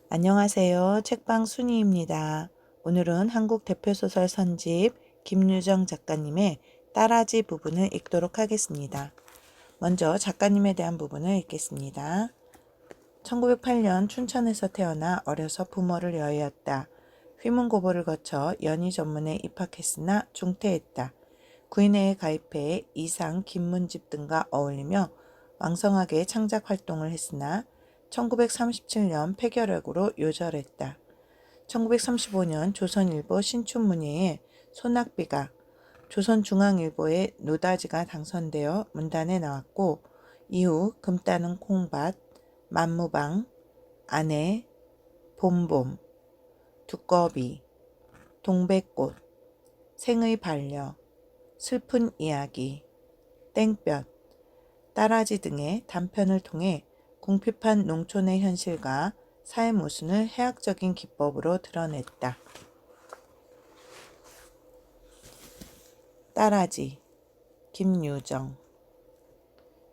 안녕하세요. 책방 순이입니다. 오늘은 한국 대표소설 선집 김유정 작가님의 딸아지 부분을 읽도록 하겠습니다. 먼저 작가님에 대한 부분을 읽겠습니다. 1908년 춘천에서 태어나 어려서 부모를 여의었다. 휘문고보를 거쳐 연희 전문에 입학했으나 중퇴했다. 구인회에 가입해 이상, 김문집 등과 어울리며 왕성하게 창작 활동을 했으나 1937년 폐결핵으로 요절했다. 1935년 조선일보 신춘문예에 손학비가, 조선중앙일보의 노다지가 당선되어 문단에 나왔고, 이후 금따는 콩밭, 만무방, 아내, 봄봄, 두꺼비, 동백꽃, 생의 반려, 슬픈 이야기, 땡볕, 딸아지 등의 단편을 통해 궁핍한 농촌의 현실과 사회 모순을 해학적인 기법으로 드러냈다. 딸아지 김유정.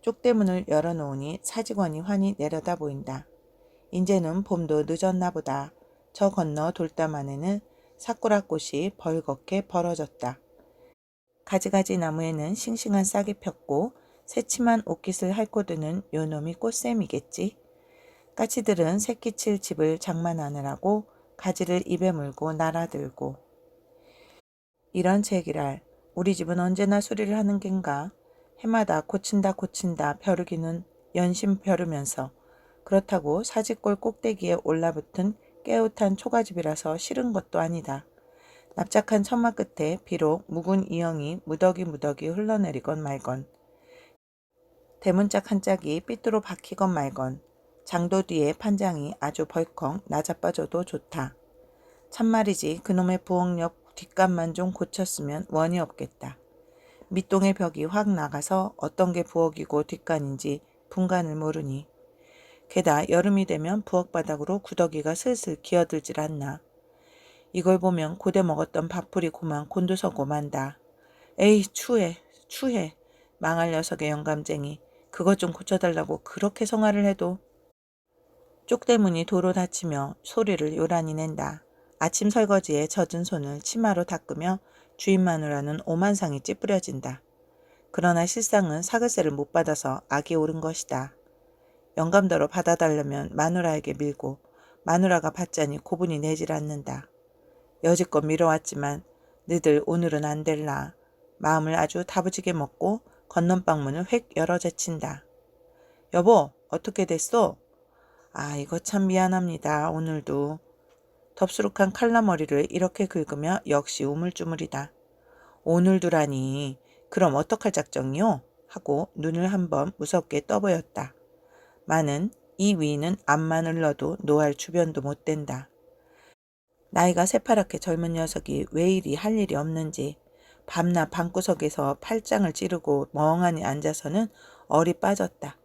쪽대문을 열어놓으니 사직원이 환히 내려다 보인다. 인제는 봄도 늦었나 보다. 저 건너 돌담 안에는 사쿠라꽃이 벌겋게 벌어졌다. 가지가지 나무에는 싱싱한 싹이 폈고 새침한 옷깃을 핥고드는 요놈이 꽃샘이겠지. 까치들은 새끼칠 집을 장만하느라고 가지를 입에 물고 날아들고. 이런 제기랄, 우리 집은 언제나 수리를 하는 겐가. 해마다 고친다 벼르기는 연심 벼르면서. 그렇다고 사직골 꼭대기에 올라붙은 깨끗한 초가집이라서 싫은 것도 아니다. 납작한 천막 끝에 비록 묵은 이영이 무더기 흘러내리건 말건, 대문짝 한 짝이 삐뚤어 박히건 말건, 장도 뒤에 판장이 아주 벌컥 나자빠져도 좋다. 참말이지 그놈의 부엌옆 뒷간만 좀 고쳤으면 원이 없겠다. 밑동의 벽이 확 나가서 어떤 게 부엌이고 뒷간인지 분간을 모르니. 게다 여름이 되면 부엌 바닥으로 구더기가 슬슬 기어들질 않나. 이걸 보면 고대 먹었던 밥풀이 고만 곤두서고 만다. 에이 추해. 망할 녀석의 영감쟁이. 그것 좀 고쳐달라고 그렇게 성화를 해도. 쪽대문이 도로 닫히며 소리를 요란히 낸다. 아침 설거지에 젖은 손을 치마로 닦으며 주인 마누라는 오만상이 찌푸려진다. 그러나 실상은 사글세를 못 받아서 악이 오른 것이다. 영감더러 받아달라면 마누라에게 밀고 마누라가 받자니 고분이 내질 않는다. 여지껏 미뤄왔지만 너들 오늘은 안 될라. 마음을 아주 다부지게 먹고 건넌방문을 획 열어 제친다. 여보, 어떻게 됐소? 아, 이거 참 미안합니다. 오늘도. 덥수룩한 칼라머리를 이렇게 긁으며 역시 우물쭈물이다. 오늘도라니. 그럼 어떡할 작정이요? 하고 눈을 한번 무섭게 떠보였다. 마는 이 위는 앞만을 넣어도 노할 주변도 못 된다. 나이가 새파랗게 젊은 녀석이 왜 이리 할 일이 없는지 밤낮 방구석에서 팔짱을 찌르고 멍하니 앉아서는 얼이 빠졌다.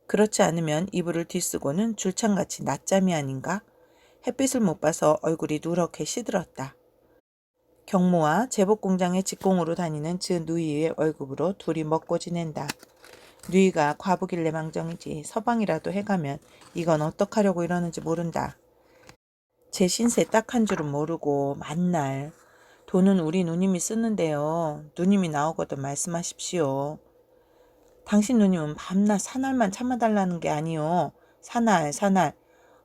그렇지 않으면 이불을 뒤쓰고는 줄창같이 낮잠이 아닌가? 햇빛을 못 봐서 얼굴이 누렇게 시들었다. 경모와 제복공장에 직공으로 다니는 즈 누이의 월급으로 둘이 먹고 지낸다. 누이가 과부길래 망정이지 서방이라도 해가면 이건 어떡하려고 이러는지 모른다. 제 신세 딱 한 줄은 모르고 만날. 돈은 우리 누님이 쓰는데요. 누님이 나오거든 말씀하십시오. 당신 누님은 밤낮 사날만 참아달라는 게 아니요. 사날.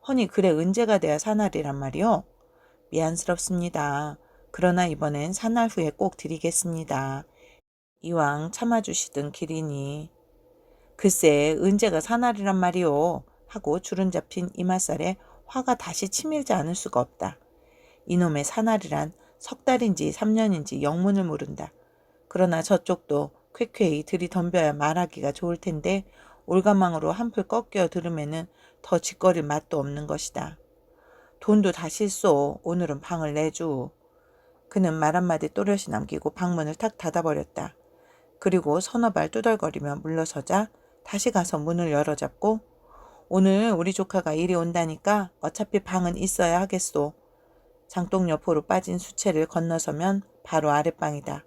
허니 그래 은제가 돼야 사날이란 말이요. 미안스럽습니다. 그러나 이번엔 사날 후에 꼭 드리겠습니다. 이왕 참아주시던 길이니. 글쎄 은제가 사날이란 말이요. 하고 주름 잡힌 이맛살에 화가 다시 치밀지 않을 수가 없다. 이놈의 사날이란 석 달인지 3년인지 영문을 모른다. 그러나 저쪽도 쾌쾌히 들이덤벼야 말하기가 좋을 텐데 올가망으로 한풀 꺾여 들으면은 더 짓거릴 맛도 없는 것이다. 돈도 다 실소. 오늘은 방을 내주. 그는 말 한마디 또렷이 남기고 방문을 탁 닫아버렸다. 그리고 서너 발 뚜덜거리며 물러서자 다시 가서 문을 열어잡고 오늘 우리 조카가 이리 온다니까 어차피 방은 있어야 하겠소. 장독 옆으로 빠진 수채를 건너서면 바로 아랫방이다.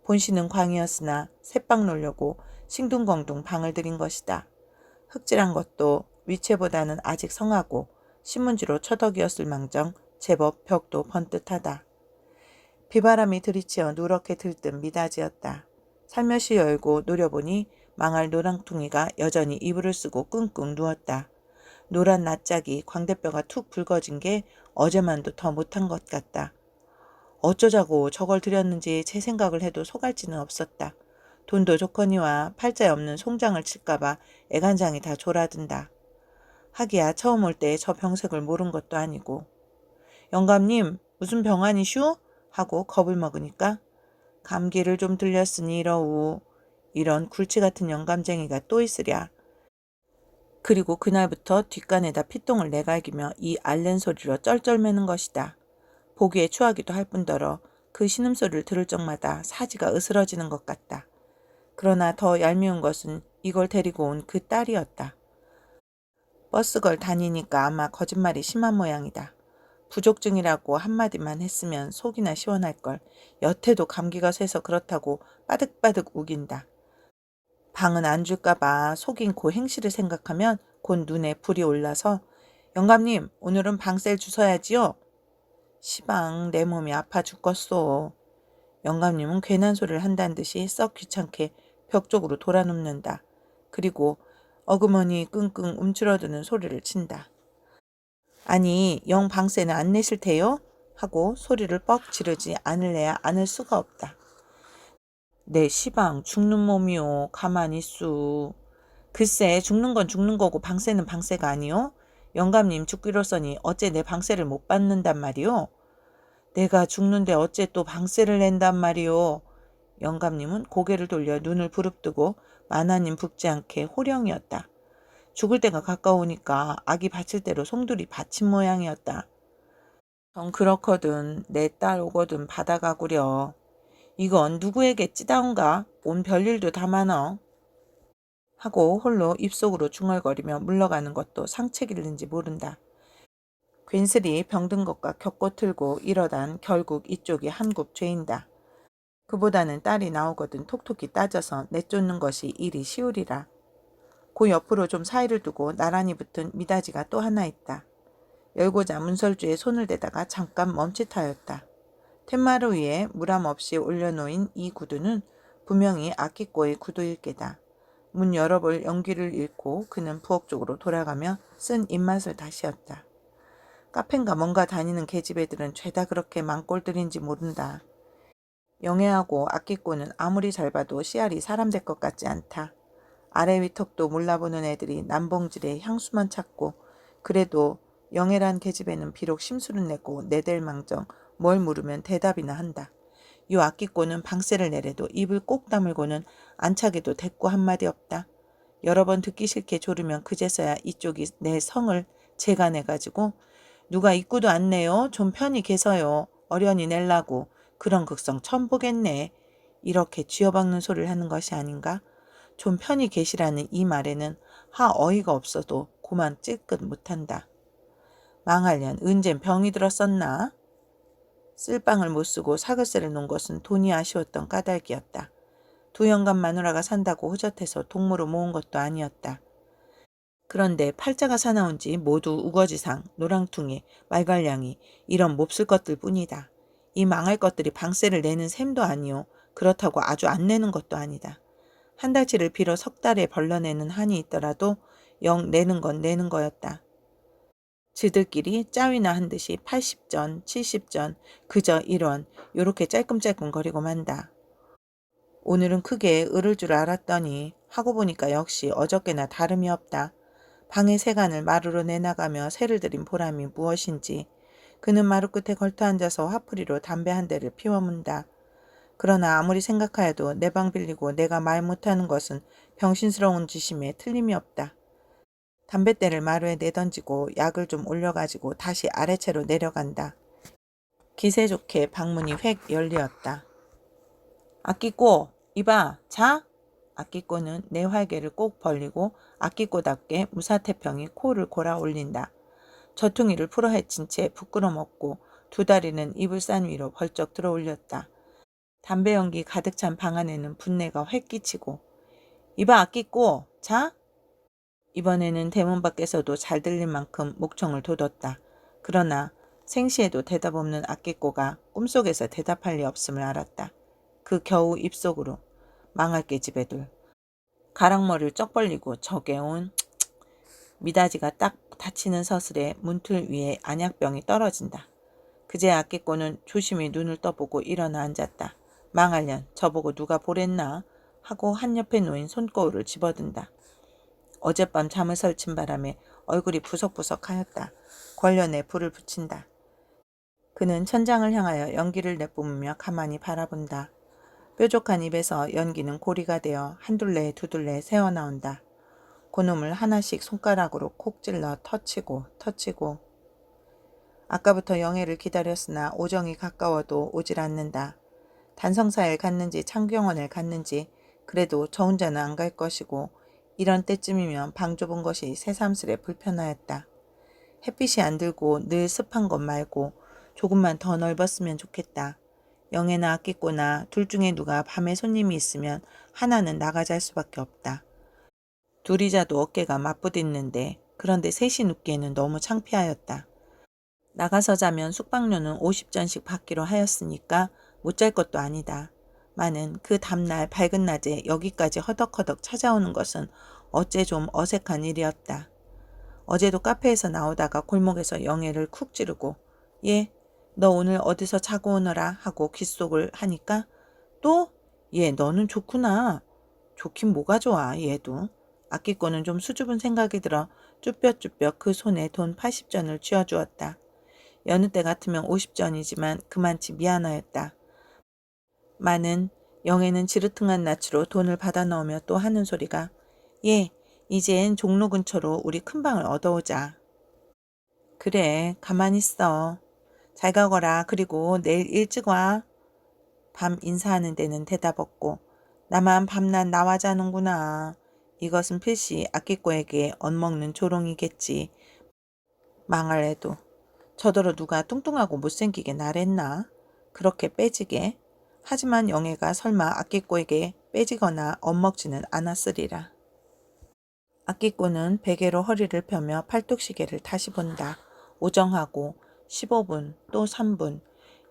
본씨는 광이었으나 새방 놀려고 싱둥벙둥 방을 들인 것이다. 흑질한 것도 위채보다는 아직 성하고 신문지로 처덕이었을 망정 제법 벽도 번듯하다. 비바람이 들이치어 누렇게 들뜬 미닫이었다. 살며시 열고 노려보니 망할 노랑퉁이가 여전히 이불을 쓰고 끙끙 누웠다. 노란 낯짝이 광대뼈가 툭 붉어진 게 어제만도 더 못한 것 같다. 어쩌자고 저걸 들였는지 제 생각을 해도 속알지는 없었다. 돈도 좋거니와 팔자에 없는 송장을 칠까봐 애간장이 다 졸아든다. 하기야 처음 올 때 저 병색을 모른 것도 아니고. 영감님 무슨 병아니슈? 하고 겁을 먹으니까 감기를 좀 들렸으니 이러우. 이런 굴치 같은 영감쟁이가 또 있으랴. 그리고 그날부터 뒷간에다 피똥을 내갈기며 이 앓는 소리로 쩔쩔매는 것이다. 보기에 추하기도 할 뿐더러 그 신음소리를 들을 적마다 사지가 으스러지는 것 같다. 그러나 더 얄미운 것은 이걸 데리고 온 그 딸이었다. 버스걸 다니니까 아마 거짓말이 심한 모양이다. 부족증이라고 한마디만 했으면 속이나 시원할걸. 여태도 감기가 세서 그렇다고 빠득빠득 우긴다. 방은 안 줄까봐 속인 그 행실을 생각하면 곧 눈에 불이 올라서 영감님 오늘은 방셀 주서야지요. 시방 내 몸이 아파 죽겠소. 영감님은 괜한 소리를 한다는 듯이 썩 귀찮게 벽 쪽으로 돌아눕는다. 그리고 어그머니 끙끙 움츠러드는 소리를 친다. 아니 영 방세는 안 내실 테요? 하고 소리를 뻑 지르지 않을래야 않을 수가 없다. 내 시방 죽는 몸이요. 가만히 있수. 글쎄 죽는 건 죽는 거고 방세는 방세가 아니요. 영감님 죽기로서니 어째 내 방세를 못 받는단 말이요. 내가 죽는데 어째 또 방세를 낸단 말이요. 영감님은 고개를 돌려 눈을 부릅뜨고 만화님 붓지 않게 호령이었다. 죽을 때가 가까우니까 아기 바칠 대로 송두리 바친 모양이었다. 전 그렇거든 내 딸 오거든 받아가구려. 이건 누구에게 찌다운가? 온 별일도 다 많어. 하고 홀로 입속으로 중얼거리며 물러가는 것도 상책일는지 모른다. 괜스레 병든 것과 겪고 틀고 이러단 결국 이쪽이 한굽 죄인다. 그보다는 딸이 나오거든 톡톡히 따져서 내쫓는 것이 일이 쉬우리라. 그 옆으로 좀 사이를 두고 나란히 붙은 미닫이가 또 하나 있다. 열고자 문설주에 손을 대다가 잠깐 멈칫하였다. 텐마루 위에 무람 없이 올려놓인 이 구두는 분명히 아끼꼬의 구두일 게다. 문 열어볼 용기를 잃고 그는 부엌 쪽으로 돌아가며 쓴 입맛을 다시었다. 카페인가 뭔가 다니는 계집애들은 죄다 그렇게 망꼴들인지 모른다. 영애하고 아끼꼬는 아무리 잘 봐도 씨알이 사람 될 것 같지 않다. 아래 위턱도 몰라보는 애들이 남봉질에 향수만 찾고 그래도 영애란 계집애는 비록 심술은 내고 내댈 망정 뭘 물으면 대답이나 한다. 요 아끼꼬는 방세를 내려도 입을 꼭 다물고는 안착에도 대꾸 한마디 없다. 여러 번 듣기 싫게 조르면 그제서야 이쪽이 내 성을 재간해가지고 누가 입구도 안 내요. 좀 편히 계서요. 어련히 낼라고. 그런 극성 처음 보겠네. 이렇게 쥐어박는 소리를 하는 것이 아닌가? 좀 편히 계시라는 이 말에는 하 어이가 없어도 고만 찔끗 못한다. 망할년 은젠 병이 들었었나? 쓸방을 못 쓰고 사글세를 놓은 것은 돈이 아쉬웠던 까닭이었다. 두 영감 마누라가 산다고 호젓해서 동무로 모은 것도 아니었다. 그런데 팔자가 사나운 지 모두 우거지상, 노랑퉁이, 말갈량이 이런 몹쓸 것들 뿐이다. 이 망할 것들이 방세를 내는 셈도 아니오. 그렇다고 아주 안 내는 것도 아니다. 한 달치를 빌어 석 달에 벌러내는 한이 있더라도 영 내는 건 내는 거였다. 지들끼리 짜위나 한 듯이 80전, 70전, 그저 1원 요렇게 짤끔짤끔 거리고 만다. 오늘은 크게 으를 줄 알았더니 하고 보니까 역시 어저께나 다름이 없다. 방의 세간을 마루로 내나가며 새를 들인 보람이 무엇인지 그는 마루 끝에 걸터앉아서 화풀이로 담배 한 대를 피워문다. 그러나 아무리 생각하여도 내 방 빌리고 내가 말 못하는 것은 병신스러운 짓임에 틀림이 없다. 담뱃대를 마루에 내던지고 약을 좀 올려가지고 다시 아래채로 내려간다. 기세 좋게 방문이 획 열리었다. 아끼꼬 이봐 자? 아끼꼬는 내 활개를 꼭 벌리고 아끼꼬답게 무사태평이 코를 골아 올린다. 저퉁이를 풀어헤친 채 부끄러 먹고 두 다리는 이불 산 위로 벌쩍 들어 올렸다. 담배 연기 가득 찬 방 안에는 분내가 획 끼치고 이봐 아끼꼬 자? 이번에는 대문 밖에서도 잘 들릴 만큼 목청을 돋웠다. 그러나 생시에도 대답 없는 아끼꼬가 꿈속에서 대답할 리 없음을 알았다. 그 겨우 입속으로 망할 계집애들. 가랑머리를 쩍 벌리고 저게 온 미닫이가 딱 닫히는 서슬에 문틀 위에 안약병이 떨어진다. 그제야 아끼꼬는 조심히 눈을 떠보고 일어나 앉았다. 망할년 저보고 누가 보랬나 하고 한 옆에 놓인 손거울을 집어든다. 어젯밤 잠을 설친 바람에 얼굴이 부석부석하였다. 권련에 불을 붙인다. 그는 천장을 향하여 연기를 내뿜으며 가만히 바라본다. 뾰족한 입에서 연기는 고리가 되어 한둘레 두둘레 새어나온다. 그놈을 하나씩 손가락으로 콕 찔러 터치고 아까부터 영애를 기다렸으나 오정이 가까워도 오질 않는다. 단성사를 갔는지 창경원을 갔는지 그래도 저 혼자는 안 갈 것이고 이런 때쯤이면 방 좁은 것이 새삼스레 불편하였다. 햇빛이 안 들고 늘 습한 것 말고 조금만 더 넓었으면 좋겠다. 영애나 아끼꼬나 둘 중에 누가 밤에 손님이 있으면 하나는 나가 잘 수밖에 없다. 둘이 자도 어깨가 맞부딪는데 그런데 셋이 눕기에는 너무 창피하였다. 나가서 자면 숙박료는 50전씩 받기로 하였으니까 못 잘 것도 아니다. 마는 그 다음날 밝은 낮에 여기까지 허덕허덕 찾아오는 것은 어째 좀 어색한 일이었다. 어제도 카페에서 나오다가 골목에서 영애를 쿡 찌르고 예, 너 오늘 어디서 자고 오너라 하고 귓속을 하니까 또? 예, 너는 좋구나. 좋긴 뭐가 좋아, 얘도. 아끼꼬는 좀 수줍은 생각이 들어 쭈뼛쭈뼛 그 손에 돈 80전을 쥐어주었다. 여느 때 같으면 50전이지만 그만치 미안하였다. 마는 영애는 지르퉁한 낯으로 돈을 받아 넣으며 또 하는 소리가 예, 이젠 종로 근처로 우리 큰방을 얻어오자. 그래, 가만히 있어. 잘 가거라. 그리고 내일 일찍 와. 밤 인사하는 데는 대답 없고 나만 밤낮 나와 자는구나. 이것은 필시 아끼꼬에게 엿먹는 조롱이겠지. 망할래도 저더러 누가 뚱뚱하고 못생기게 나랬나? 그렇게 빼지게? 하지만 영애가 설마 아끼꼬에게 빼지거나 엿먹지는 않았으리라. 아끼꼬는 베개로 허리를 펴며 팔뚝시계를 다시 본다. 오정하고 15분 또 3분.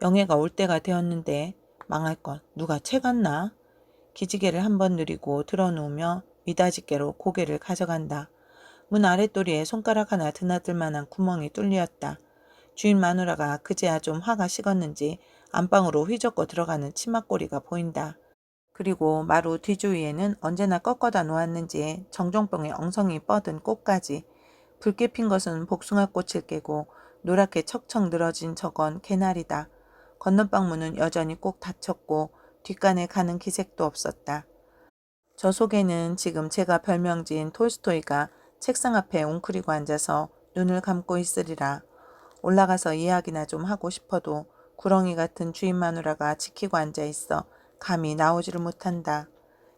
영애가 올 때가 되었는데 망할 것 누가 채갔나? 기지개를 한번 누리고 들어누우며 미닫이께로 고개를 가져간다. 문 아랫도리에 손가락 하나 드나들 만한 구멍이 뚫렸다. 주인 마누라가 그제야 좀 화가 식었는지 안방으로 휘젓고 들어가는 치맛꼬리가 보인다. 그리고 마루 뒤주위에는 언제나 꺾어다 놓았는지 정종병에 엉성이 뻗은 꽃까지. 붉게 핀 것은 복숭아꽃일 게고 노랗게 척척 늘어진 저건 개나리다. 건넌방 문은 여전히 꼭 닫혔고 뒷간에 가는 기색도 없었다. 저 속에는 지금 제가 별명지은 톨스토이가 책상 앞에 웅크리고 앉아서 눈을 감고 있으리라. 올라가서 이야기나 좀 하고 싶어도 구렁이 같은 주인 마누라가 지키고 앉아 있어 감히 나오지를 못한다.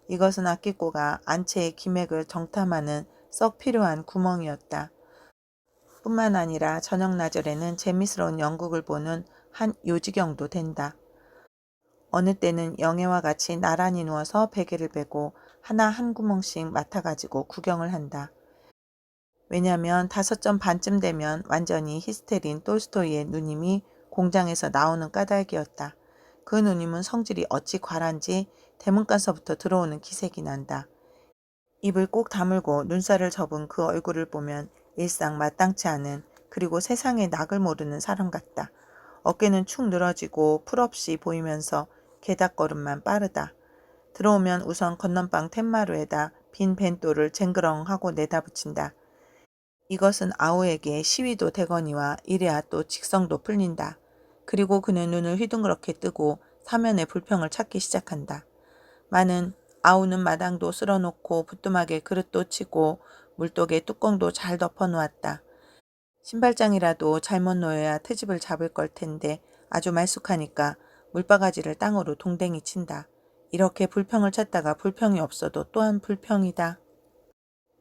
이것은 아끼꼬가 안채의 기맥을 정탐하는 썩 필요한 구멍이었다. 뿐만 아니라 저녁 나절에는 재미스러운 연극을 보는 한 요지경도 된다. 어느 때는 영애와 같이 나란히 누워서 베개를 베고 하나 한 구멍씩 맡아가지고 구경을 한다. 왜냐면 5점 반쯤 되면 완전히 히스테린 톨스토이의 누님이 공장에서 나오는 까닭이었다. 그 누님은 성질이 어찌 과란지 대문간서부터 들어오는 기색이 난다. 입을 꼭 다물고 눈살을 접은 그 얼굴을 보면 일상 마땅치 않은 그리고 세상의 낙을 모르는 사람 같다. 어깨는 축 늘어지고 풀없이 보이면서 게닥걸음만 빠르다. 들어오면 우선 건넌방 툇마루에다 빈 벤또를 쟁그렁하고 내다 붙인다. 이것은 아우에게 시위도 되거니와 이래야 또 직성도 풀린다. 그리고 그는 눈을 휘둥그렇게 뜨고 사면의 불평을 찾기 시작한다. 마는 아우는 마당도 쓸어놓고 부뚜막에 그릇도 치고 물독에 뚜껑도 잘 덮어놓았다. 신발장이라도 잘못 놓여야 트집을 잡을 걸 텐데 아주 말쑥하니까 물바가지를 땅으로 동댕이 친다. 이렇게 불평을 찾다가 불평이 없어도 또한 불평이다.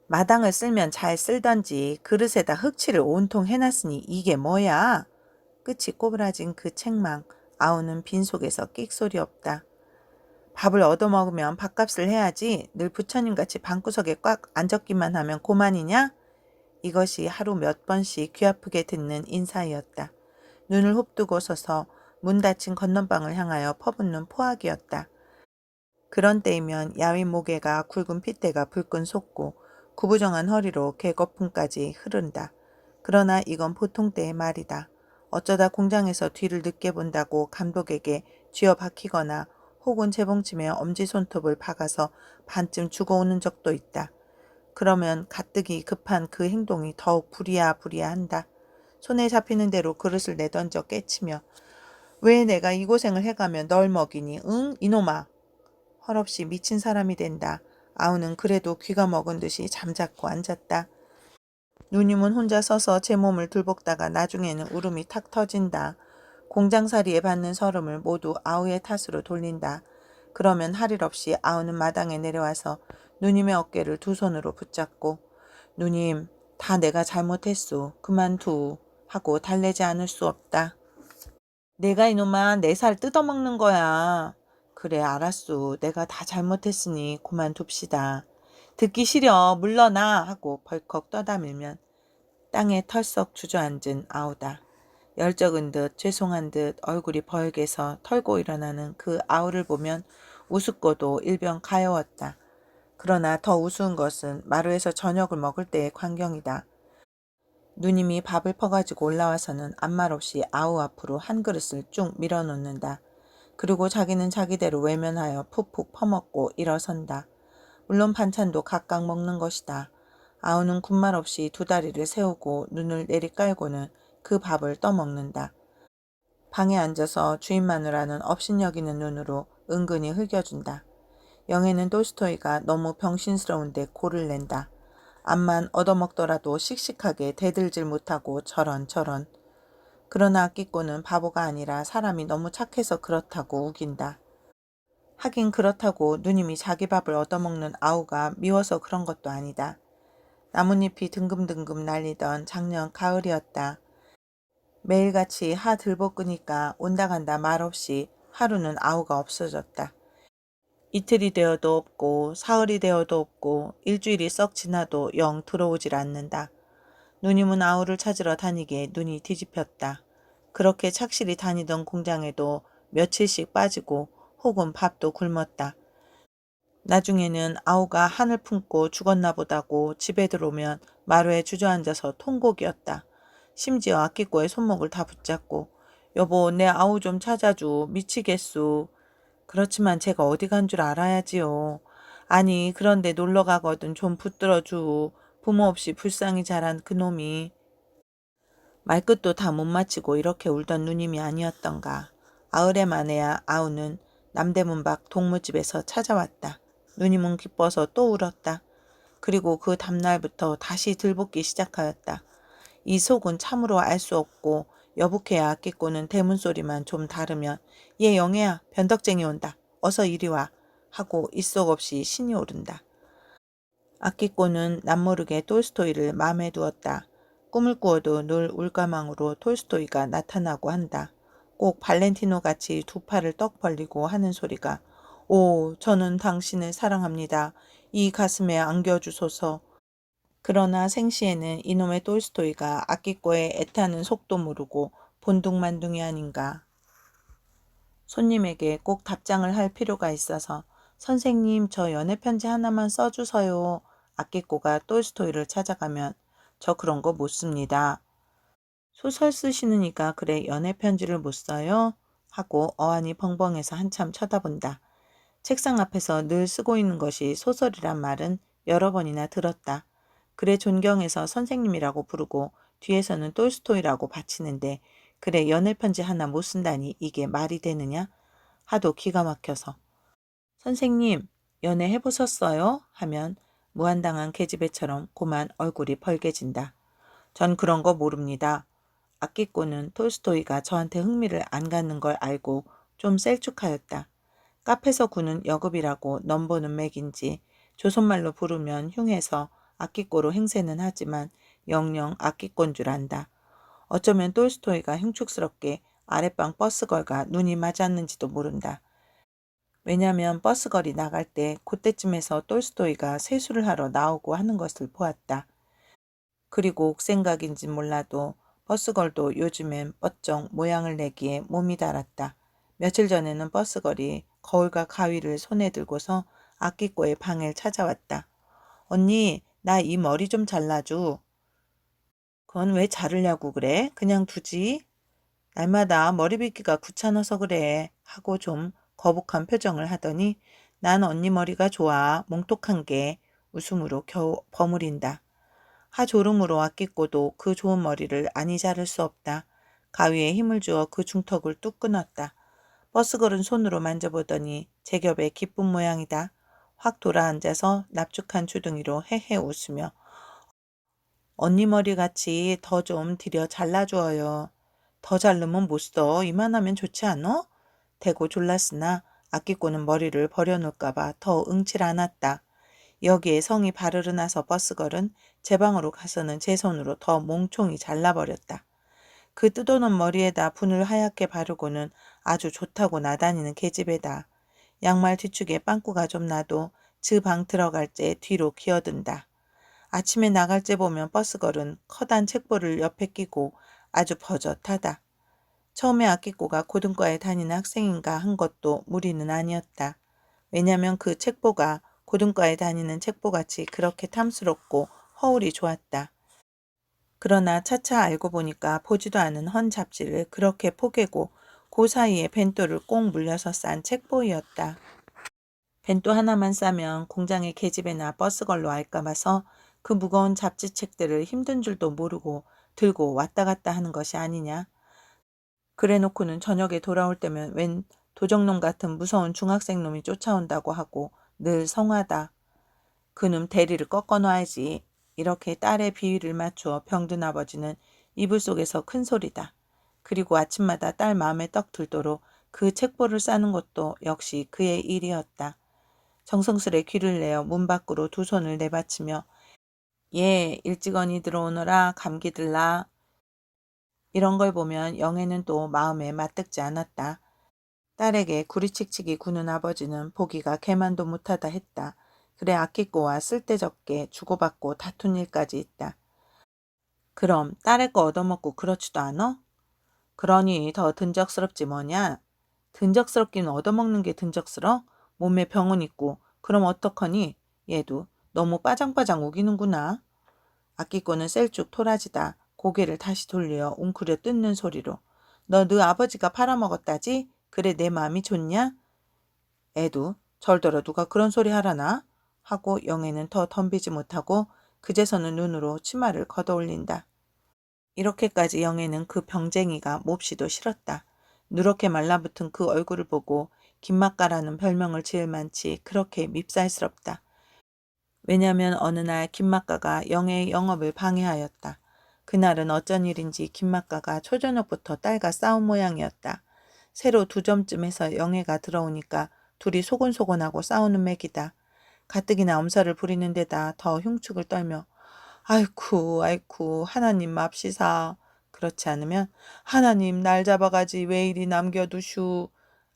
마당을 쓸면 잘 쓸던지 그릇에다 흙칠을 온통 해놨으니 이게 뭐야? 끝이 꼬부라진 그 책망, 아우는 빈속에서 끽소리 없다. 밥을 얻어먹으면 밥값을 해야지 늘 부처님같이 방구석에 꽉 앉았기만 하면 고만이냐? 이것이 하루 몇 번씩 귀 아프게 듣는 인사이었다. 눈을 흡뜨고 서서 문 닫힌 건넌방을 향하여 퍼붓는 포악이었다. 그런 때이면 야윈 모개가 굵은 핏대가 불끈 솟고 구부정한 허리로 개거품까지 흐른다. 그러나 이건 보통 때의 말이다. 어쩌다 공장에서 뒤를 늦게 본다고 감독에게 쥐어박히거나 혹은 재봉침에 엄지손톱을 박아서 반쯤 죽어오는 적도 있다. 그러면 가뜩이 급한 그 행동이 더욱 부리야부리야한다. 손에 잡히는 대로 그릇을 내던져 깨치며 왜 내가 이 고생을 해가며 널 먹이니? 응? 이놈아. 헐없이 미친 사람이 된다. 아우는 그래도 귀가 먹은 듯이 잠자코 앉았다. 누님은 혼자 서서 제 몸을 들볶다가 나중에는 울음이 탁 터진다. 공장살이에 받는 서름을 모두 아우의 탓으로 돌린다. 그러면 할 일 없이 아우는 마당에 내려와서 누님의 어깨를 두 손으로 붙잡고 누님, 다 내가 잘못했소. 그만두. 하고 달래지 않을 수 없다. 내가 이놈아 내 살 뜯어먹는 거야. 그래 알았소. 내가 다 잘못했으니 그만둡시다. 듣기 싫어. 물러나 하고 벌컥 떠다밀면 땅에 털썩 주저앉은 아우다. 열적은 듯 죄송한 듯 얼굴이 벌게서 털고 일어나는 그 아우를 보면 우습고도 일병 가여웠다. 그러나 더 우스운 것은 마루에서 저녁을 먹을 때의 광경이다. 누님이 밥을 퍼가지고 올라와서는 아무 말 없이 아우 앞으로 한 그릇을 쭉 밀어놓는다. 그리고 자기는 자기대로 외면하여 푹푹 퍼먹고 일어선다. 물론 반찬도 각각 먹는 것이다. 아우는 군말 없이 두 다리를 세우고 눈을 내리깔고는 그 밥을 떠먹는다. 방에 앉아서 주인 마누라는 업신여기는 눈으로 은근히 흘겨준다. 영애는 돌스토이가 너무 병신스러운데 고를 낸다. 암만 얻어먹더라도 씩씩하게 대들질 못하고 저런. 그러나 아끼꼬는 바보가 아니라 사람이 너무 착해서 그렇다고 우긴다. 하긴 그렇다고 누님이 자기 밥을 얻어먹는 아우가 미워서 그런 것도 아니다. 나뭇잎이 등금등금 날리던 작년 가을이었다. 매일같이 하 들볶으니까 온다간다 말없이 하루는 아우가 없어졌다. 이틀이 되어도 없고 사흘이 되어도 없고 일주일이 썩 지나도 영 들어오질 않는다. 누님은 아우를 찾으러 다니기에 눈이 뒤집혔다. 그렇게 착실히 다니던 공장에도 며칠씩 빠지고 혹은 밥도 굶었다. 나중에는 아우가 한을 품고 죽었나 보다고 집에 들어오면 마루에 주저앉아서 통곡이었다. 심지어 아끼꼬의 손목을 다 붙잡고 여보 내 아우 좀 찾아줘. 미치겠소. 그렇지만 제가 어디 간 줄 알아야지요. 아니 그런데 놀러 가거든 좀 붙들어줘. 부모 없이 불쌍히 자란 그놈이. 말끝도 다 못 마치고 이렇게 울던 누님이 아니었던가. 아흘에 만에야 아우는 남대문 밖 동무집에서 찾아왔다. 누님은 기뻐서 또 울었다. 그리고 그 다음날부터 다시 들볶기 시작하였다. 이 속은 참으로 알 수 없고 여북해야 아끼꼬는 대문 소리만 좀 다르면 얘 영애야 변덕쟁이 온다. 어서 이리 와. 하고 입속 없이 신이 오른다. 아끼꼬는 남모르게 톨스토이를 마음에 두었다. 꿈을 꾸어도 늘 울가망으로 톨스토이가 나타나고 한다. 꼭 발렌티노 같이 두 팔을 떡 벌리고 하는 소리가 오 저는 당신을 사랑합니다. 이 가슴에 안겨주소서. 그러나 생시에는 이놈의 톨스토이가 아끼꼬의 애타는 속도 모르고 본둥만둥이 아닌가. 손님에게 꼭 답장을 할 필요가 있어서 선생님 저 연애편지 하나만 써주세요. 아끼꼬가 톨스토이를 찾아가면 저 그런 거 못 씁니다. 소설 쓰시느니까 그래 연애편지를 못 써요? 하고 어안이 벙벙해서 한참 쳐다본다. 책상 앞에서 늘 쓰고 있는 것이 소설이란 말은 여러 번이나 들었다. 그래 존경해서 선생님이라고 부르고 뒤에서는 톨스토이라고 바치는데 그래 연애편지 하나 못 쓴다니 이게 말이 되느냐? 하도 기가 막혀서 선생님 연애 해보셨어요? 하면 무한당한 계집애처럼 고만 얼굴이 벌개진다. 전 그런 거 모릅니다. 아끼꼬는 톨스토이가 저한테 흥미를 안 갖는 걸 알고 좀 셀쭉하였다. 카페에서 구는 여급이라고 넘보는 맥인지 조선말로 부르면 흉해서 아끼꼬로 행세는 하지만 영영 아끼꼬인 줄 안다. 어쩌면 톨스토이가 흉축스럽게 아랫방 버스걸과 눈이 맞았는지도 모른다. 왜냐면 버스거리 나갈 때 그때쯤에서 똘스토이가 세수를 하러 나오고 하는 것을 보았다. 그리고 옥생각인진 몰라도 버스걸도 요즘엔 뻗쩍 모양을 내기에 몸이 달았다. 며칠 전에는 버스걸이 거울과 가위를 손에 들고서 아끼꼬의 방을 찾아왔다. 언니, 나 이 머리 좀 잘라줘. 그건 왜 자르려고 그래? 그냥 두지. 날마다 머리 빗기가 귀찮아서 그래. 하고 좀 거북한 표정을 하더니 난 언니 머리가 좋아. 몽톡한 게 웃음으로 겨우 버무린다. 하조름으로 아끼꼬도 그 좋은 머리를 아니 자를 수 없다. 가위에 힘을 주어 그 중턱을 뚝 끊었다. 버스걸은 손으로 만져보더니 제 겹에 기쁜 모양이다. 확 돌아앉아서 납죽한 주둥이로 헤헤 웃으며 언니 머리같이 더 좀 들여 잘라줘요. 더 자르면 못 써. 이만하면 좋지 않어? 대고 졸랐으나 아끼꼬는 머리를 버려놓을까봐 더 응칠 않았다. 여기에 성이 바르르 나서 버스걸은 제 방으로 가서는 제 손으로 더 몽총이 잘라버렸다. 그 뜯어놓은 머리에다 분을 하얗게 바르고는 아주 좋다고 나다니는 계집애다. 양말 뒤축에 빵꾸가 좀 나도 즈 방 들어갈 때 뒤로 기어든다. 아침에 나갈 때 보면 버스걸은 커다란 책보를 옆에 끼고 아주 버젓하다. 처음에 아끼꼬가 고등과에 다니는 학생인가 한 것도 무리는 아니었다. 왜냐면 그 책보가 고등과에 다니는 책보같이 그렇게 탐스럽고 허울이 좋았다. 그러나 차차 알고 보니까 보지도 않은 헌 잡지를 그렇게 포개고 그 사이에 벤또를 꼭 물려서 싼 책보이었다. 벤또 하나만 싸면 공장의 계집애나 버스걸로 알까 봐서 그 무거운 잡지책들을 힘든 줄도 모르고 들고 왔다 갔다 하는 것이 아니냐. 그래놓고는 저녁에 돌아올 때면 웬 도적놈 같은 무서운 중학생 놈이 쫓아온다고 하고 늘 성하다. 그놈 대리를 꺾어놔야지. 이렇게 딸의 비위를 맞추어 병든 아버지는 이불 속에서 큰 소리다. 그리고 아침마다 딸 마음에 떡 들도록 그 책보를 싸는 것도 역시 그의 일이었다. 정성스레 귀를 내어 문 밖으로 두 손을 내받치며 예, 일찍언이 들어오너라 감기 들라. 이런 걸 보면 영애는 또 마음에 맞듣지 않았다. 딸에게 구리칙칙이 구는 아버지는 보기가 개만도 못하다 했다. 그래 아끼꼬와 쓸데적게 주고받고 다툰 일까지 있다. 그럼 딸의 거 얻어먹고 그렇지도 않아? 그러니 더 든적스럽지 뭐냐? 든적스럽긴 얻어먹는 게 든적스러? 몸에 병은 있고 그럼 어떡하니? 얘도 너무 빠장빠장 우기는구나. 아끼꼬는 셀쭉 토라지다. 고개를 다시 돌려 웅크려 뜯는 소리로 너 아버지가 팔아먹었다지? 그래 내 마음이 좋냐? 애도 절더러 누가 그런 소리 하라나? 하고 영애는 더 덤비지 못하고 그제서는 눈으로 치마를 걷어올린다. 이렇게까지 영애는 그 병쟁이가 몹시도 싫었다. 누렇게 말라붙은 그 얼굴을 보고 김맛가라는 별명을 지을 만치 그렇게 밉살스럽다. 왜냐면 어느 날 김맛가가 영애의 영업을 방해하였다. 그날은 어쩐 일인지 김맛가가 초저녁부터 딸과 싸운 모양이었다. 새로 2점쯤에서 영애가 들어오니까 둘이 소곤소곤하고 싸우는 맥이다. 가뜩이나 엄살을 부리는 데다 더 흉축을 떨며 아이쿠 아이쿠 하나님 맙시사. 그렇지 않으면 하나님 날 잡아가지 왜 이리 남겨두슈.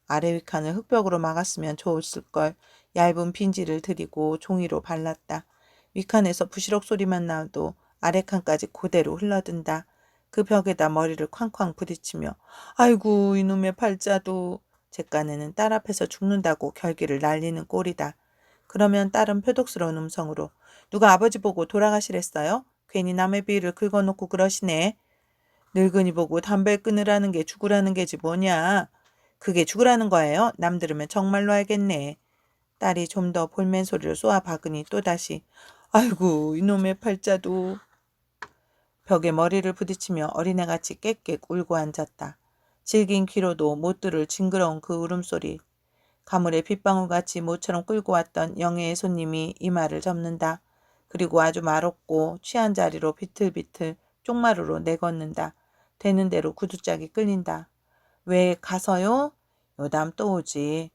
아래 위칸을 흙벽으로 막았으면 좋았을걸. 얇은 빈지를 들이고 종이로 발랐다. 위칸에서 부시럭 소리만 나도 아래 칸까지 그대로 흘러든다. 그 벽에다 머리를 쾅쾅 부딪히며 아이고 이놈의 팔자도. 제 깐에는 딸 앞에서 죽는다고 결기를 날리는 꼴이다. 그러면 딸은 표독스러운 음성으로 누가 아버지 보고 돌아가시랬어요? 괜히 남의 비위를 긁어놓고 그러시네. 늙은이 보고 담배 끊으라는 게 죽으라는 게지 뭐냐. 그게 죽으라는 거예요? 남 들으면 정말로 알겠네. 딸이 좀 더 볼멘 소리를 쏘아 박으니 또다시 아이고 이놈의 팔자도. 벽에 머리를 부딪히며 어린애같이 깨깨 울고 앉았다. 질긴 귀로도 못 들을 징그러운 그 울음소리. 가물에 빗방울같이 모처럼 끌고 왔던 영애의 손님이 이마를 접는다. 그리고 아주 마롭고 취한 자리로 비틀비틀 쪽마루로 내걷는다. 되는 대로 구두짝이 끌린다. 왜 가서요? 요담 또 오지.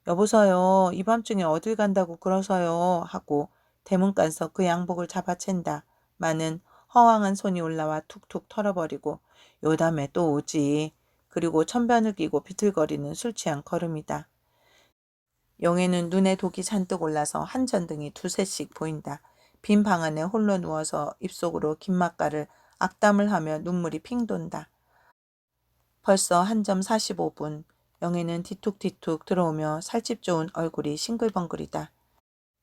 여보서요. 이 밤중에 어딜 간다고 그러서요. 하고 대문간서 그 양복을 잡아챈다. 마는 허황한 손이 올라와 툭툭 털어버리고 요담에 또 오지. 그리고 천변을 끼고 비틀거리는 술 취한 걸음이다. 영애는 눈에 독이 잔뜩 올라서 한 전등이 두세씩 보인다. 빈 방 안에 홀로 누워서 입속으로 김맛가를 악담을 하며 눈물이 핑 돈다. 벌써 한점 45분. 영애는 뒤툭뒤툭 들어오며 살집 좋은 얼굴이 싱글벙글이다.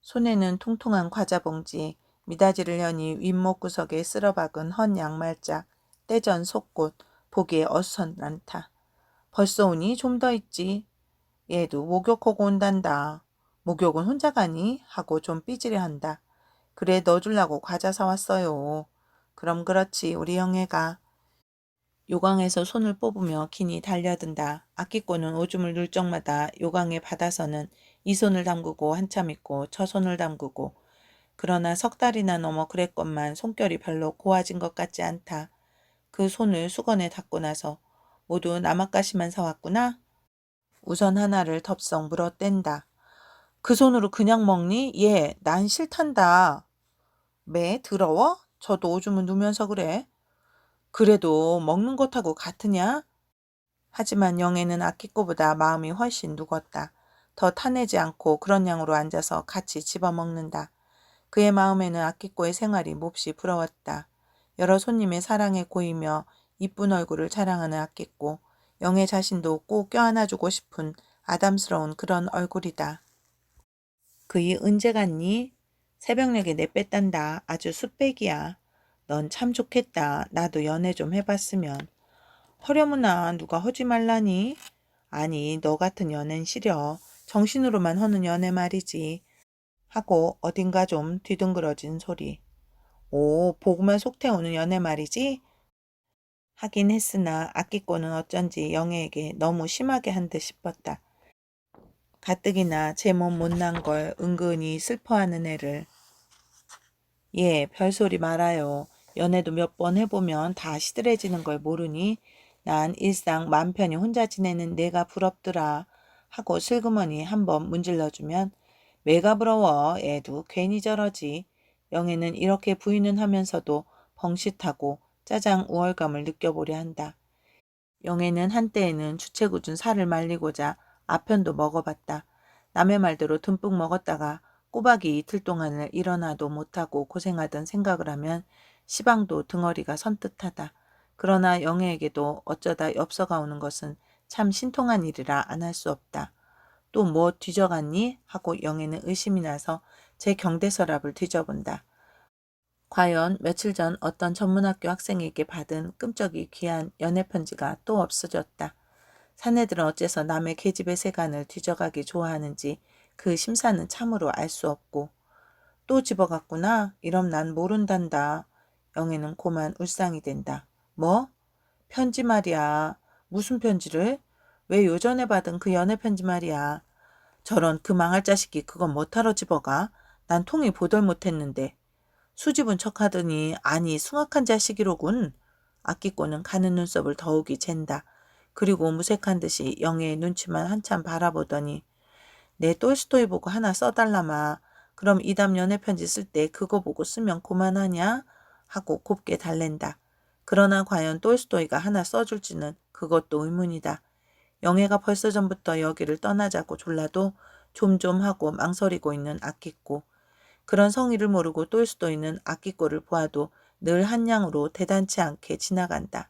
손에는 통통한 과자봉지, 미닫이를 여니 윗목 구석에 쓸어박은 헌 양말짝, 떼전 속꽃, 보기에 어수선찮다. 벌써 오니 좀 더 있지. 얘도 목욕하고 온단다. 목욕은 혼자 가니? 하고 좀 삐지려한다. 그래 너 줄라고 과자 사왔어요. 그럼 그렇지 우리 영애가. 요강에서 손을 뽑으며 기니 달려든다. 아끼꼬는 오줌을 눌 적마다 요강에 받아서는 이 손을 담그고 한참 있고 저 손을 담그고. 그러나 석 달이나 넘어 그랬건만 손결이 별로 고와진 것 같지 않다. 그 손을 수건에 닦고 나서 모두 나뭇가시만 사왔구나. 우선 하나를 덥석 물어뗀다. 그 손으로 그냥 먹니? 예, 난 싫단다. 매 더러워? 저도 오줌을 누면서 그래. 그래도 먹는 것하고 같으냐? 하지만 영애는 아끼꼬보다 마음이 훨씬 누웠다. 더 타내지 않고 그런 양으로 앉아서 같이 집어먹는다. 그의 마음에는 아끼꼬의 생활이 몹시 부러웠다. 여러 손님의 사랑에 고이며 이쁜 얼굴을 자랑하는 아끼꼬. 영애 자신도 꼭 껴안아주고 싶은 아담스러운 그런 얼굴이다. 그이 언제 갔니? 새벽녘에 내뺐단다. 아주 숯배기야. 넌 참 좋겠다. 나도 연애 좀 해봤으면. 허려무나 누가 하지 말라니? 아니 너 같은 연애는 싫어. 정신으로만 하는 연애 말이지. 하고 어딘가 좀 뒤둥그러진 소리. 오 보고만 속 태우는 연애 말이지? 하긴 했으나 아끼꼬는 어쩐지 영애에게 너무 심하게 한 듯 싶었다. 가뜩이나 제 몸 못난 걸 은근히 슬퍼하는 애를. 예, 별소리 말아요. 연애도 몇 번 해보면 다 시들해지는 걸 모르니? 난 일상 맘 편히 혼자 지내는 내가 부럽더라. 하고 슬그머니 한번 문질러주면 왜가 부러워. 애도 괜히 저러지. 영애는 이렇게 부인은 하면서도 벙긋하고 짜장 우월감을 느껴보려 한다. 영애는 한때에는 주체궂은 살을 말리고자 아편도 먹어봤다. 남의 말대로 듬뿍 먹었다가 꼬박이 이틀 동안을 일어나도 못하고 고생하던 생각을 하면 시방도 등어리가 선뜻하다. 그러나 영애에게도 어쩌다 엽서가 오는 것은 참 신통한 일이라 안 할 수 없다. 또 뭐 뒤져갔니? 하고 영애는 의심이 나서 제 경대서랍을 뒤져본다. 과연 며칠 전 어떤 전문학교 학생에게 받은 끔적이 귀한 연애편지가 또 없어졌다. 사내들은 어째서 남의 계집의 세간을 뒤져가기 좋아하는지 그 심사는 참으로 알 수 없고. 또 집어갔구나. 이럼 난 모른단다. 영애는 고만 울상이 된다. 뭐? 편지 말이야. 무슨 편지를? 왜 요전에 받은 그 연애편지 말이야. 저런 그 망할 자식이 그건 뭐하러 집어가? 난 통이 보덜 못했는데. 수집은 척하더니 아니 숭악한 자식이로군. 아끼꼬는 가는 눈썹을 더욱이 잰다. 그리고 무색한 듯이 영애의 눈치만 한참 바라보더니 내 똘스토이 보고 하나 써달라마. 그럼 이담 연애편지 쓸 때 그거 보고 쓰면 고만하냐? 하고 곱게 달랜다. 그러나 과연 똘스토이가 하나 써줄지는 그것도 의문이다. 영애가 벌써 전부터 여기를 떠나자고 졸라도 좀좀 하고 망설이고 있는 아끼꼬. 그런 성의를 모르고 똘스토이는 아끼꼬를 보아도 늘 한양으로 대단치 않게 지나간다.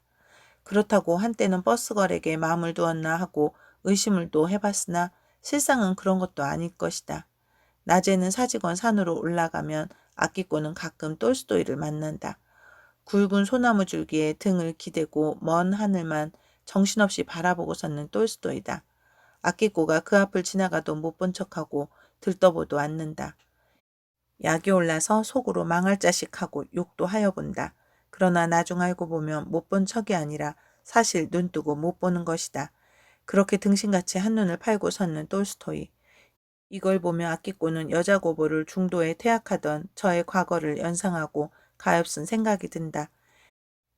그렇다고 한때는 버스걸에게 마음을 두었나 하고 의심을 또 해봤으나 실상은 그런 것도 아닐 것이다. 낮에는 사직원 산으로 올라가면 아끼꼬는 가끔 똘스토이를 만난다. 굵은 소나무 줄기에 등을 기대고 먼 하늘만 정신없이 바라보고 섰는 똘스토이다. 아끼꼬가 그 앞을 지나가도 못 본 척하고 들떠보도 않는다. 약이 올라서 속으로 망할 자식하고 욕도 하여 본다. 그러나 나중 알고 보면 못 본 척이 아니라 사실 눈 뜨고 못 보는 것이다. 그렇게 등신같이 한눈을 팔고 섰는 톨스토이. 이걸 보며 아끼꼬는 여자 고보를 중도에 퇴학하던 저의 과거를 연상하고 가엾은 생각이 든다.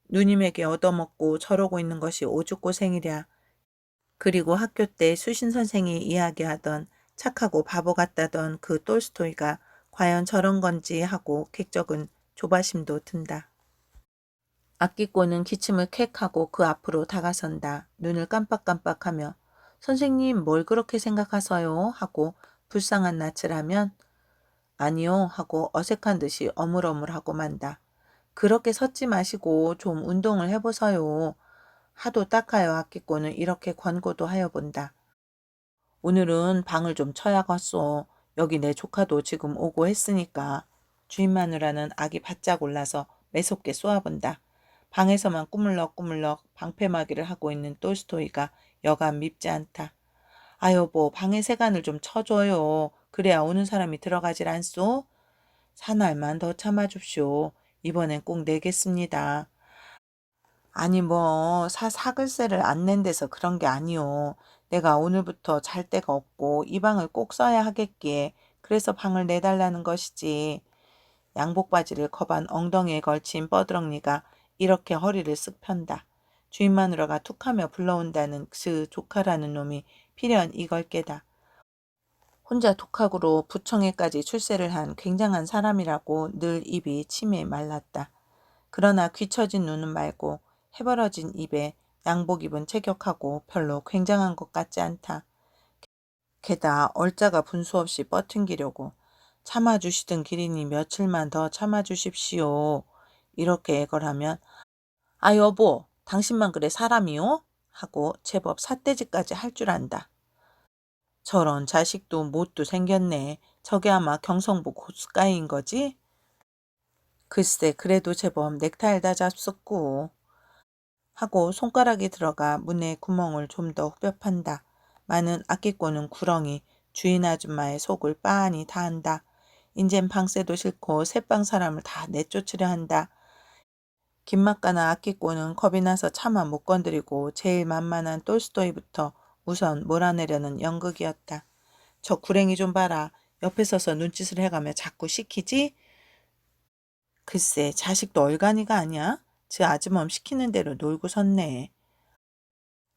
누님에게 얻어먹고 저러고 있는 것이 오죽고생이랴. 그리고 학교 때 수신 선생이 이야기하던 착하고 바보 같다던 그 톨스토이가 과연 저런 건지 하고 객적은 조바심도 든다. 아끼꼬는 기침을 캑하고 그 앞으로 다가선다. 눈을 깜빡깜빡하며 선생님 뭘 그렇게 생각하세요? 하고 불쌍한 낯을 하면 아니요 하고 어색한 듯이 어물어물하고 만다. 그렇게 섰지 마시고 좀 운동을 해보서요. 하도 딱하여 아끼고는 이렇게 권고도 하여 본다. 오늘은 방을 좀 쳐야겠소. 여기 내 조카도 지금 오고 했으니까. 주인 마누라는 악이 바짝 올라서 매섭게 쏘아본다. 방에서만 꾸물럭꾸물럭 방패막이를 하고 있는 똘스토이가 여간 밉지 않다. 아 여보 방에 세간을 좀 쳐줘요. 그래야 오는 사람이 들어가질 않소. 사날만 더 참아줍쇼. 이번엔 꼭 내겠습니다. 아니 뭐 사글세를 안 낸 데서 그런 게 아니오. 내가 오늘부터 잘 데가 없고 이 방을 꼭 써야 하겠기에 그래서 방을 내달라는 것이지. 양복바지를 겁안 엉덩이에 걸친 뻐드렁니가 이렇게 허리를 쓱 편다. 주인 마누라가 툭하며 불러온다는 그 조카라는 놈이 필연 이걸 깨다. 혼자 독학으로 부청에까지 출세를 한 굉장한 사람이라고 늘 입이 침에 말랐다. 그러나 귀처진 눈은 말고 해벌어진 입에 양복 입은 체격하고 별로 굉장한 것 같지 않다. 게다 얼자가 분수 없이 뻗팅기려고 참아주시던 기린이 며칠만 더 참아주십시오. 이렇게 애걸하면 아 여보 당신만 그래 사람이요? 하고 제법 삿대질까지 할 줄 안다. 저런 자식도 못도 생겼네. 저게 아마 경성부 고스가이인 거지? 글쎄 그래도 제법 넥타이를 다 잡숫고 하고 손가락이 들어가 문에 구멍을 좀 더 후벼 판다. 많은 아끼꼬는 구렁이 주인 아줌마의 속을 빤히 다 한다. 인젠 방세도 싫고 새방 사람을 다 내쫓으려 한다. 김맛가나 아끼꼬는 겁이 나서 차마 못 건드리고 제일 만만한 똘스토이부터 우선 몰아내려는 연극이었다. 저 구랭이 좀 봐라. 옆에 서서 눈짓을 해가며 자꾸 시키지? 글쎄 자식도 얼간이가 아니야? 저 아주멈 시키는 대로 놀고 섰네.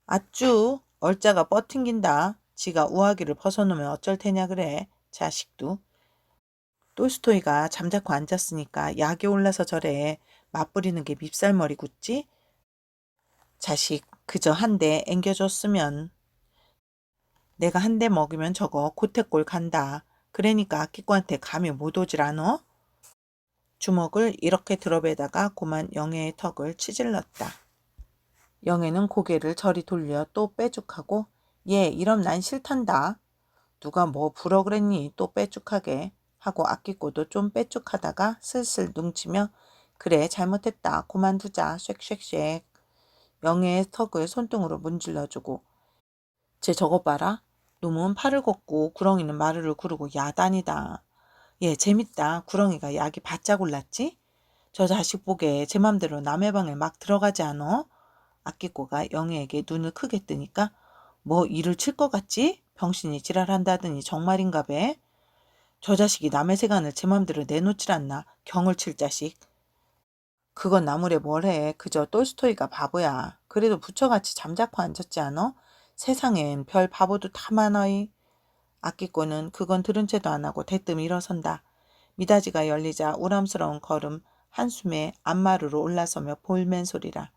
아쭈 얼자가 뻗팅긴다. 지가 우아기를 벗어놓으면 어쩔 테냐 그래. 자식도. 똘스토이가 잠자코 앉았으니까 약이 올라서 저래. 맞부리는 게 밉살머리 굳지? 자식 그저 한 대 앵겨줬으면. 내가 한 대 먹으면 저거 고태골 간다. 그러니까 아끼꼬한테 감이 못 오질 않어? 주먹을 이렇게 들어배다가 고만 영애의 턱을 치질렀다. 영애는 고개를 저리 돌려 또 빼죽하고 얘 이럼 난 싫단다. 누가 뭐 부러 그랬니 또 빼죽하게 하고 아끼꼬도 좀 빼죽하다가 슬슬 뭉치며 그래 잘못했다 그만두자 쉑쉑쉑. 영애의 턱을 손등으로 문질러주고 쟤 저것 봐라. 놈은 팔을 걷고 구렁이는 마루를 구르고 야단이다. 얘 재밌다. 구렁이가 약이 바짝 올랐지? 저 자식 보게 제 맘대로 남의 방에 막 들어가지 않어? 아끼꼬가 영애에게 눈을 크게 뜨니까 뭐 일을 칠 것 같지? 병신이 지랄한다더니 정말인가 배? 저 자식이 남의 세간을 제 맘대로 내놓질 않나? 경을 칠 자식. 그건 나무래 뭐래. 그저 똘스토이가 바보야. 그래도 부처같이 잠자코 앉았지 않어? 세상엔 별 바보도 다 많아이. 아끼꼬는 그건 들은 채도 안 하고 대뜸 일어선다. 미닫이가 열리자 우람스러운 걸음 한숨에 안마루로 올라서며 볼멘 소리라.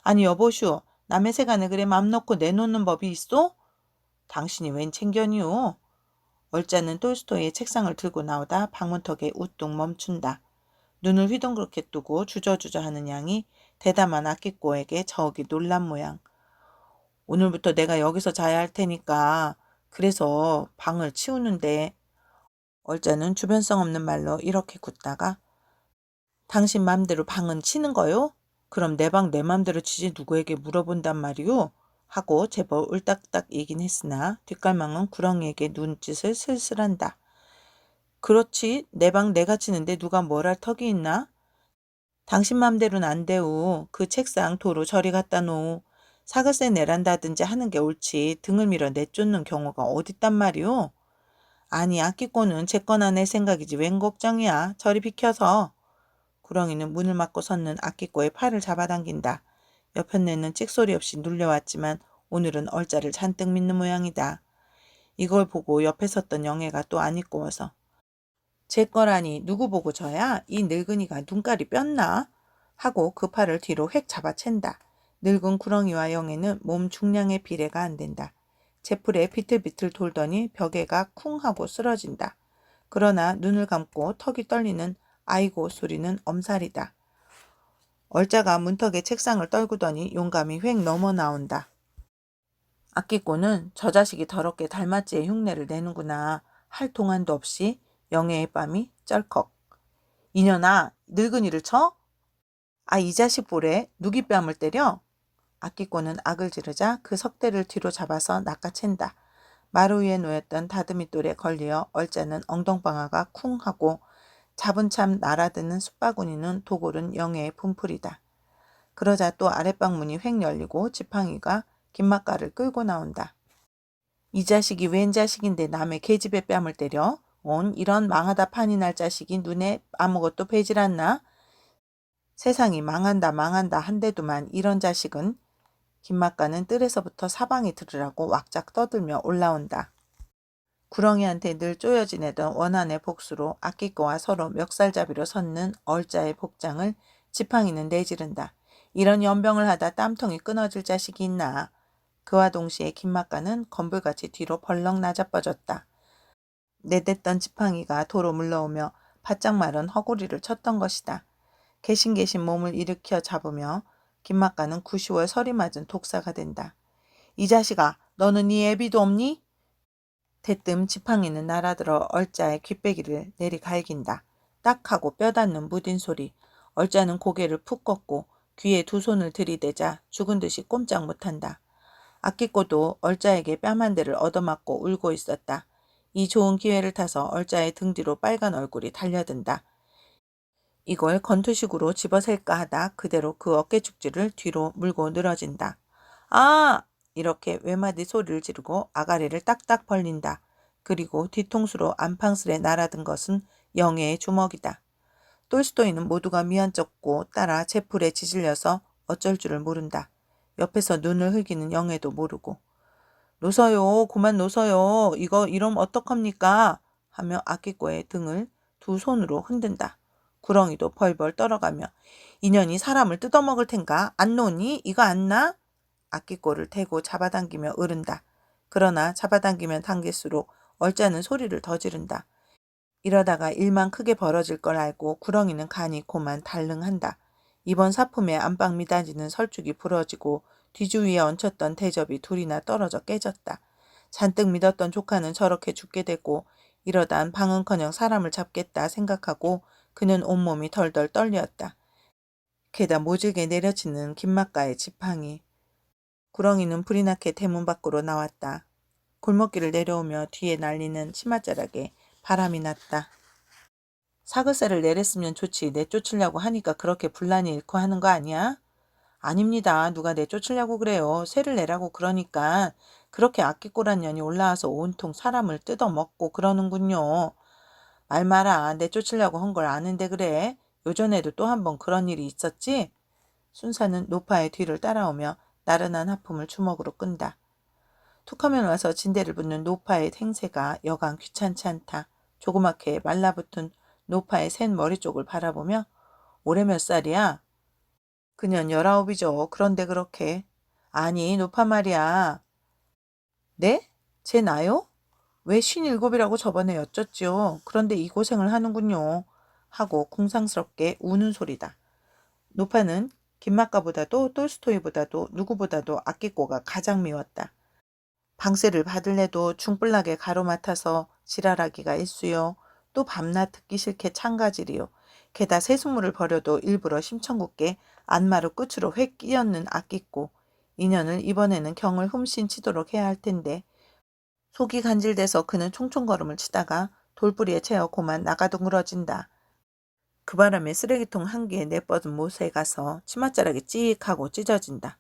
아니 여보슈 남의 세간에 그래 맘 놓고 내놓는 법이 있어? 당신이 웬 챙견이오? 얼짜는 톨스토이의 책상을 들고 나오다 방문턱에 우뚝 멈춘다. 눈을 휘둥그렇게 뜨고 주저주저 하는 양이 대담한 아끼꼬에게 저기 놀란 모양. 오늘부터 내가 여기서 자야 할 테니까 그래서 방을 치우는데 얼짜는 주변성 없는 말로 이렇게 굳다가 당신 맘대로 방은 치는 거요? 그럼 내 방 내 맘대로 치지 누구에게 물어본단 말이오? 하고 제법 울딱딱이긴 했으나 뒷갈망은 구렁이에게 눈짓을 슬슬한다. 그렇지 내 방 내가 치는데 누가 뭘 할 턱이 있나? 당신 맘대로는 안 되오. 그 책상 도로 저리 갖다 놓오. 사글세 내란다든지 하는 게 옳지 등을 밀어 내쫓는 경우가 어딨단 말이오? 아니 아끼꼬는 제 거나 내 생각이지 웬 걱정이야. 저리 비켜서. 구렁이는 문을 막고 섰는 아끼꼬의 팔을 잡아당긴다. 여편네는 찍소리 없이 눌려왔지만 오늘은 얼짜를 잔뜩 믿는 모양이다. 이걸 보고 옆에 섰던 영애가 또 안 이꼬워서 제 거라니 누구 보고 저야? 이 늙은이가 눈깔이 뼈나? 하고 그 팔을 뒤로 획 잡아챈다. 늙은 구렁이와 영애는 몸 중량의 비례가 안 된다. 제풀에 비틀비틀 돌더니 벽에가 쿵 하고 쓰러진다. 그러나 눈을 감고 턱이 떨리는 아이고 소리는 엄살이다. 얼짜가 문턱에 책상을 떨구더니 용감히 휙 넘어 나온다. 아끼꼬는 저 자식이 더럽게 달맞지의 흉내를 내는구나 할 동안도 없이 영애의 뺨이 쩔컥. 이년아 늙은이를 쳐? 아 이 자식 보래 누기 뺨을 때려? 아끼꼬는 악을 지르자 그 석대를 뒤로 잡아서 낚아챈다. 마루 위에 놓였던 다듬이돌에 걸려 얼짜는 엉덩방아가 쿵 하고 자분참 날아드는 숯바구니는 도골은 영애의 분풀이다. 그러자 또 아랫방 문이 획 열리고 지팡이가 김맛가를 끌고 나온다. 이 자식이 웬 자식인데 남의 계집애 뺨을 때려? 온 이런 망하다 판이 날 자식이 눈에 아무것도 배질 않나? 세상이 망한다 망한다 한데도만 이런 자식은. 김맛가는 뜰에서부터 사방에 들으라고 왁작 떠들며 올라온다. 구렁이한테 늘 쪼여 지내던 원한의 복수로 아끼꼬와 서로 멱살잡이로 섰는 얼짜의 복장을 지팡이는 내지른다. 이런 연병을 하다 땀통이 끊어질 자식이 있나. 그와 동시에 김맛가는 건불같이 뒤로 벌렁 나자빠졌다. 내댔던 지팡이가 도로 물러오며 바짝 마른 허구리를 쳤던 것이다. 개신개신 몸을 일으켜 잡으며 김맛가는 9, 10월 서리 맞은 독사가 된다. 이 자식아 너는 네 애비도 없니? 대뜸 지팡이는 날아들어 얼짜의 귓배기를 내리갈긴다. 딱 하고 뼈 닿는 무딘 소리. 얼짜는 고개를 푹 꺾고 귀에 두 손을 들이대자 죽은 듯이 꼼짝 못한다. 아끼꼬도 얼짜에게 뺨 한 대를 얻어맞고 울고 있었다. 이 좋은 기회를 타서 얼짜의 등 뒤로 빨간 얼굴이 달려든다. 이걸 건투식으로 집어셀까 하다 그대로 그 어깨축지를 뒤로 물고 늘어진다. 아! 이렇게 외마디 소리를 지르고 아가리를 딱딱 벌린다. 그리고 뒤통수로 안팡스레 날아든 것은 영애의 주먹이다. 똘스토이는 모두가 미안쩍고 따라 제풀에 지질려서 어쩔 줄을 모른다. 옆에서 눈을 흘기는 영애도 모르고. 놓서요 그만 놓서요 이거 이러면 어떡합니까 하며 아끼꼬의 등을 두 손으로 흔든다. 구렁이도 벌벌 떨어가며 인연이 사람을 뜯어먹을 텐가 안 놓니 이거 안 나? 아끼꼬를 대고 잡아당기며 으른다. 그러나 잡아당기면 당길수록 얼짜는 소리를 더 지른다. 이러다가 일만 크게 벌어질 걸 알고 구렁이는 간이 고만 달릉한다. 이번 사품에 안방 미닫이는 설죽이 부러지고 뒤주 위에 얹혔던 대접이 둘이나 떨어져 깨졌다. 잔뜩 믿었던 조카는 저렇게 죽게 되고 이러단 방은커녕 사람을 잡겠다 생각하고 그는 온몸이 덜덜 떨렸다. 게다 모질게 내려치는 김맛가의 지팡이. 구렁이는 불이 나게 대문 밖으로 나왔다. 골목길을 내려오며 뒤에 날리는 치맛자락에 바람이 났다. 사글세를 내렸으면 좋지 내쫓으려고 하니까 그렇게 분란이 잃고 하는 거 아니야? 아닙니다. 누가 내쫓으려고 그래요. 세를 내라고 그러니까 그렇게 아끼꼬란 년이 올라와서 온통 사람을 뜯어먹고 그러는군요. 말 마라. 내쫓으려고 한 걸 아는데 그래. 요전에도 또 한 번 그런 일이 있었지? 순사는 노파의 뒤를 따라오며 나른한 하품을 주먹으로 끈다. 툭하면 와서 진대를 붙는 노파의 행세가 여간 귀찮지 않다. 조그맣게 말라붙은 노파의 센 머리 쪽을 바라보며 올해 몇 살이야? 그년 19이죠. 그런데 그렇게. 아니 노파 말이야. 네? 제 나요? 왜 57이라고 저번에 여쭸지요. 그런데 이 고생을 하는군요. 하고 궁상스럽게 우는 소리다. 노파는 김맛가보다도 똘스토이보다도 누구보다도 아끼꼬가 가장 미웠다. 방세를 받을래도 중불나게 가로맡아서 지랄하기가 일쑤요. 또 밤낮 듣기 싫게 창가지리요. 게다 세수물을 버려도 일부러 심청궂게 안마루 끝으로 획 끼얹는 아끼꼬. 인연을 이번에는 경을 흠씬 치도록 해야 할 텐데 속이 간질돼서 그는 총총걸음을 치다가 돌부리에 채어 고만 나가둥그러진다. 그 바람에 쓰레기통 한 개에 내뻗은 못에 가서 치맛자락이 찍하고 찢어진다.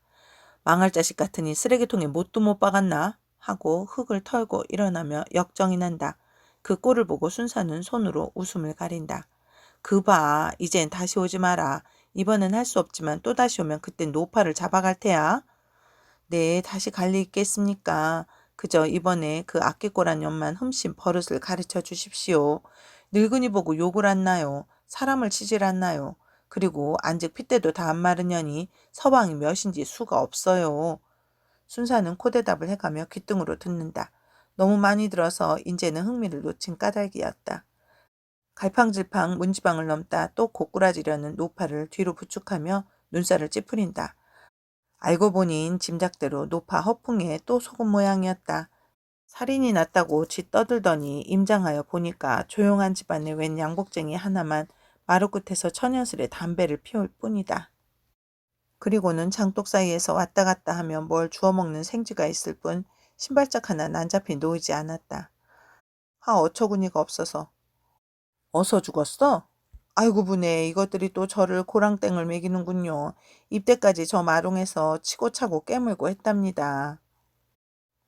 망할 자식 같으니 쓰레기통에 못도 못 박았나? 하고 흙을 털고 일어나며 역정이 난다. 그 꼴을 보고 순사는 손으로 웃음을 가린다. 그 봐, 이젠 다시 오지 마라. 이번엔 할 수 없지만 또 다시 오면 그땐 노파를 잡아갈 테야. 네, 다시 갈 리 있겠습니까? 그저 이번에 그 아끼꼬란 년만 흠씬 버릇을 가르쳐 주십시오. 늙은이 보고 욕을 안 나요. 사람을 치질 않나요. 그리고 안직 핏대도 다 안 마른 년이 서방이 몇인지 수가 없어요. 순사는 코대답을 해가며 귓등으로 듣는다. 너무 많이 들어서 인제는 흥미를 놓친 까닭이었다. 갈팡질팡 문지방을 넘다 또 고꾸라지려는 노파를 뒤로 부축하며 눈살을 찌푸린다. 알고 보니 짐작대로 노파 허풍에 또 속은 모양이었다. 살인이 났다고 지 떠들더니 임장하여 보니까 조용한 집안에 웬 양복쟁이 하나만 마루 끝에서 천연스레 담배를 피울 뿐이다. 그리고는 장독 사이에서 왔다 갔다 하며 뭘 주워 먹는 생쥐가 있을 뿐 신발짝 하나 난잡히 놓이지 않았다. 어처구니가 없어서. 어서 죽었어? 아이고 부네, 이것들이 또 저를 고랑땡을 먹이는군요. 입대까지 저 마롱에서 치고 차고 깨물고 했답니다.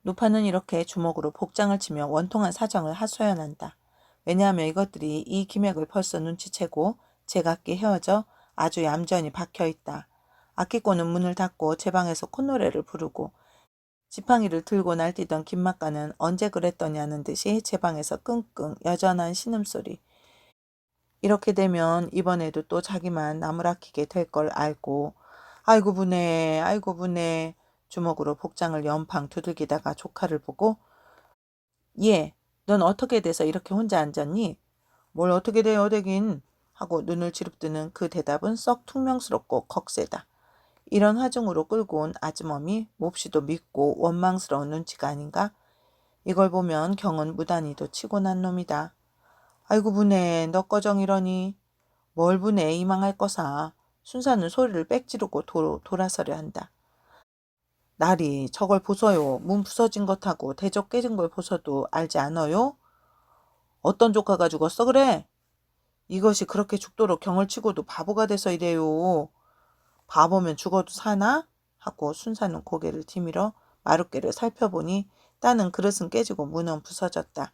노파는 이렇게 주먹으로 복장을 치며 원통한 사정을 하소연한다. 왜냐하면 이것들이 이 기맥을 벌써 눈치채고 제각기 헤어져 아주 얌전히 박혀있다. 아끼꼬는 문을 닫고 제 방에서 콧노래를 부르고 지팡이를 들고 날뛰던 김막가는 언제 그랬더냐는 듯이 제 방에서 끙끙 여전한 신음소리. 이렇게 되면 이번에도 또 자기만 나무라키게 될 걸 알고 아이고 부네 아이고 부네 주먹으로 복장을 연팡 두들기다가 조카를 보고 예, 넌 어떻게 돼서 이렇게 혼자 앉았니? 뭘 어떻게 돼요 되긴 하고 눈을 지릅뜨는 그 대답은 썩 퉁명스럽고 겁세다. 이런 화중으로 끌고 온 아주머니 몹시도 믿고 원망스러운 눈치가 아닌가? 이걸 보면 경은 무단히도 치고 난 놈이다. 아이고 부네 너 꺼정 이러니. 뭘 부네 이망할 거사. 순사는 소리를 빽 지르고 돌아서려 한다. 나리 저걸 보소요. 문 부서진 것하고 대적 깨진 걸 보서도 알지 않아요? 어떤 조카가 죽었어 그래? 이것이 그렇게 죽도록 경을 치고도 바보가 돼서 이래요. 바보면 죽어도 사나? 하고 순사는 고개를 디밀어 마룻개를 살펴보니 따는 그릇은 깨지고 문은 부서졌다.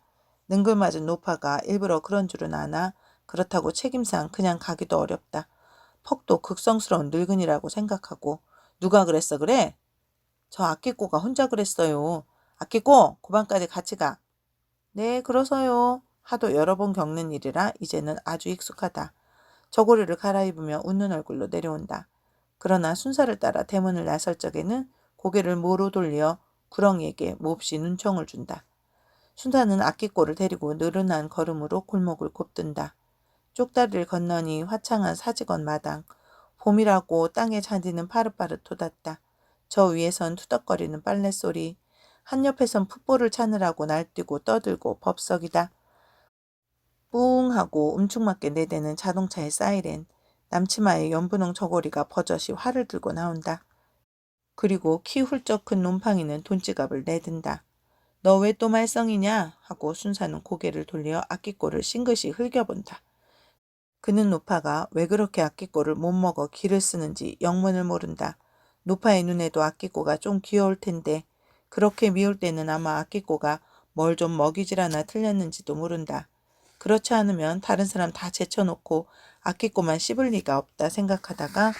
능글맞은 노파가 일부러 그런 줄은 아나 그렇다고 책임상 그냥 가기도 어렵다. 퍽도 극성스러운 늙은이라고 생각하고 누가 그랬어 그래? 저 아끼꼬가 혼자 그랬어요. 아끼꼬 고방까지 같이 가. 네 그러서요. 하도 여러 번 겪는 일이라 이제는 아주 익숙하다. 저고리를 갈아입으며 웃는 얼굴로 내려온다. 그러나 순사를 따라 대문을 나설 적에는 고개를 모로 돌려 구렁이에게 몹시 눈총을 준다. 순사는 아끼꼬를 데리고 느른한 걸음으로 골목을 곱든다. 쪽다리를 건너니 화창한 사직원 마당. 봄이라고 땅에 잔디는 파릇파릇 돋았다. 저 위에선 투덕거리는 빨랫소리. 한 옆에선 풋볼을 차느라고 날뛰고 떠들고 법석이다. 뿡 하고 움충맞게 내대는 자동차의 사이렌. 남치마의 연분홍 저고리가 버젓이 활을 들고 나온다. 그리고 키 훌쩍 큰 놈팡이는 돈지갑을 내든다. 너 왜 또 말썽이냐? 하고 순사는 고개를 돌려 아끼꼬를 싱긋이 흘겨본다. 그는 노파가 왜 그렇게 아끼꼬를 못 먹어 기를 쓰는지 영문을 모른다. 노파의 눈에도 아끼꼬가 좀 귀여울 텐데 그렇게 미울 때는 아마 아끼꼬가 뭘 좀 먹이질 않아 틀렸는지도 모른다. 그렇지 않으면 다른 사람 다 제쳐놓고 아끼꼬만 씹을 리가 없다 생각하다가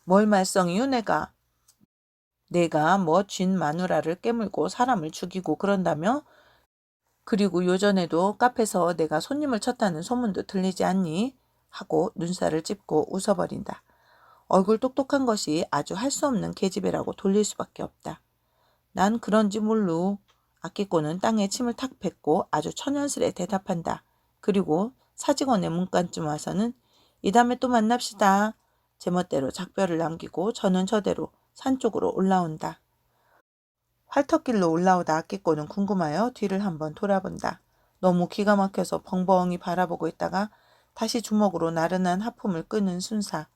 뭘 말썽이요 내가? 내가 뭐 쥔 마누라를 깨물고 사람을 죽이고 그런다며? 그리고 요전에도 카페에서 내가 손님을 쳤다는 소문도 들리지 않니? 하고 눈살을 찝고 웃어버린다. 얼굴 똑똑한 것이 아주 할 수 없는 계집애라고 돌릴 수밖에 없다. 난 그런지 몰루. 아끼꼬는 땅에 침을 탁 뱉고 아주 천연스레 대답한다. 그리고 사직원의 문간쯤 와서는 이 다음에 또 만납시다. 제멋대로 작별을 남기고 저는 저대로 산 쪽으로 올라온다. 활터길로 올라오다 아끼꼬는 궁금하여 뒤를 한번 돌아본다. 너무 기가 막혀서 벙벙이 바라보고 있다가 다시 주먹으로 나른한 하품을 끄는 순사.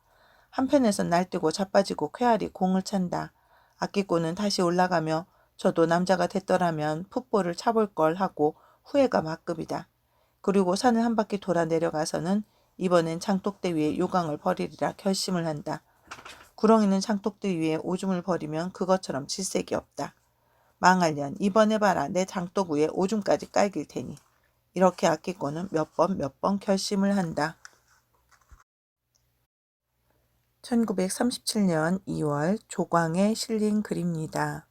한편에선 날뛰고 자빠지고 쾌활히 공을 찬다. 아끼꼬는 다시 올라가며 저도 남자가 됐더라면 풋볼을 차볼 걸 하고 후회가 막급이다. 그리고 산을 한 바퀴 돌아 내려가서는 이번엔 장독대 위에 요강을 버리리라 결심을 한다. 구렁이는 장독대 위에 오줌을 버리면 그것처럼 질색이 없다. 망할년 이번에 봐라 내 장독 위에 오줌까지 깔길 테니. 이렇게 아끼꼬는 몇 번 결심을 한다. 1937년 2월 조광에 실린 글입니다.